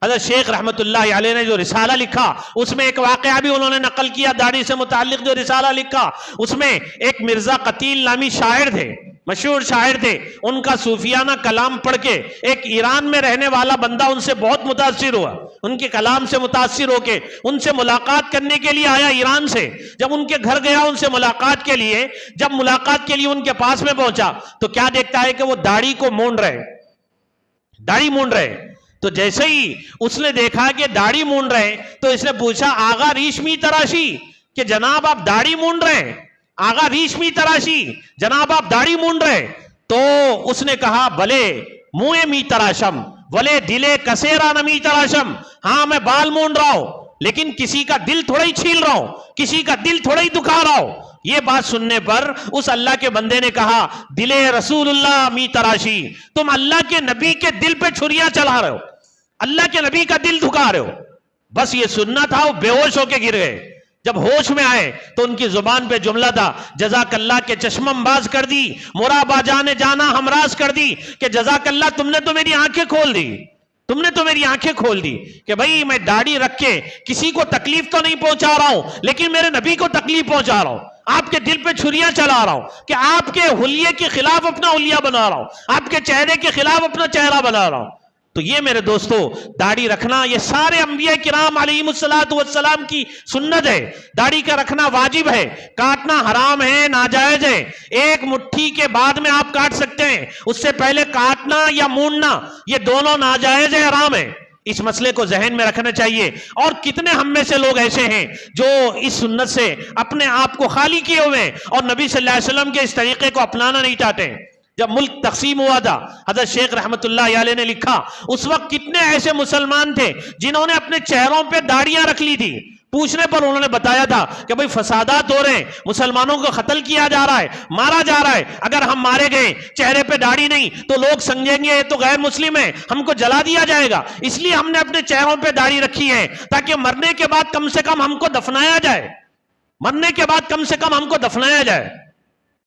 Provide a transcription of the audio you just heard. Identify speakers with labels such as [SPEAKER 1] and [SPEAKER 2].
[SPEAKER 1] حضرت شیخ رحمت اللہ علیہ نے جو رسالہ لکھا اس میں ایک واقعہ بھی انہوں نے نقل کیا، داڑھی سے متعلق جو رسالہ لکھا اس میں ایک مرزا قتیل نامی شاعر تھے، مشہور شاعر تھے، ان کا صوفیانہ کلام پڑھ کے ایک ایران میں رہنے والا بندہ ان سے بہت متاثر ہوا، ان کے کلام سے متاثر ہو کے ان سے ملاقات کرنے کے لیے آیا ایران سے۔ جب ان کے گھر گیا ان سے ملاقات کے لیے، جب ملاقات کے لیے ان کے پاس میں پہنچا تو کیا دیکھتا ہے کہ وہ داڑھی کو مونڈ رہے، داڑھی مونڈ رہے۔ تو جیسے ہی اس نے دیکھا کہ داڑھی مونڈ رہے تو اس نے پوچھا آغا ریشمی تراشی، کہ جناب آپ داڑھی مونڈ رہے، آغا ریشمی تراشی جناب آپ داڑھی مونڈ رہے؟ تو اس نے کہا بلے منہ می تراشم ولے دلے کسیرا نمی تراشم، ہاں میں بال مونڈ رہا ہوں لیکن کسی کا دل تھوڑا ہی چھیل رہا ہوں، کسی کا دل تھوڑا ہی دکھا رہا ہوں۔ یہ بات سننے پر اس اللہ کے بندے نے کہا دلے رسول اللہ می تراشی، تم اللہ کے نبی کے دل پہ چھریاں چلا رہے ہو، اللہ کے نبی کا دل دکھا رہے ہو۔ بس یہ سننا تھا، وہ بے ہوش ہو کے گر گئے۔ جب ہوش میں آئے تو ان کی زبان پہ جملہ تھا جزاک اللہ کے چشمم باز کر دی، مرابا جانے جانا ہمراز کر دی، کہ جزاک اللہ تم نے تو میری آنکھیں کھول دی، تم نے تو میری آنکھیں کھول دی کہ بھئی میں داڑھی رکھ کے کسی کو تکلیف تو نہیں پہنچا رہا ہوں لیکن میرے نبی کو تکلیف پہنچا رہا ہوں، آپ کے دل پہ چھریاں چلا رہا ہوں، کہ آپ کے حلیے کے خلاف اپنا حلیہ بنا رہا ہوں، آپ کے چہرے کے خلاف اپنا چہرہ بنا رہا ہوں۔ تو یہ میرے دوستو داڑھی رکھنا یہ سارے انبیاء کرام علیہم السلام کی سنت ہے، داڑھی کا رکھنا واجب ہے، کاٹنا حرام ہے، ناجائز ہے۔ ایک مٹھی کے بعد میں آپ کاٹ سکتے ہیں، اس سے پہلے کاٹنا یا مونڈنا یہ دونوں ناجائز ہے، حرام ہے۔ اس مسئلے کو ذہن میں رکھنا چاہیے۔ اور کتنے ہم میں سے لوگ ایسے ہیں جو اس سنت سے اپنے آپ کو خالی کیے ہوئے ہیں اور نبی صلی اللہ علیہ وسلم کے اس طریقے کو اپنانا نہیں چاہتے۔ جب ملک تقسیم ہوا تھا حضرت شیخ رحمت اللہ علیہ نے لکھا اس وقت کتنے ایسے مسلمان تھے جنہوں نے اپنے چہروں پہ داڑیاں رکھ لی تھی۔ پوچھنے پر انہوں نے بتایا تھا کہ بھئی فسادات ہو رہے ہیں، مسلمانوں کو قتل کیا جا رہا ہے، مارا جا رہا ہے، اگر ہم مارے گئے چہرے پہ داڑھی نہیں تو لوگ سمجھیں گے یہ تو غیر مسلم ہے، ہم کو جلا دیا جائے گا، اس لیے ہم نے اپنے چہروں پہ داڑھی رکھی ہے تاکہ مرنے کے بعد کم سے کم ہم کو دفنایا جائے، مرنے کے بعد کم سے کم ہم کو دفنایا جائے۔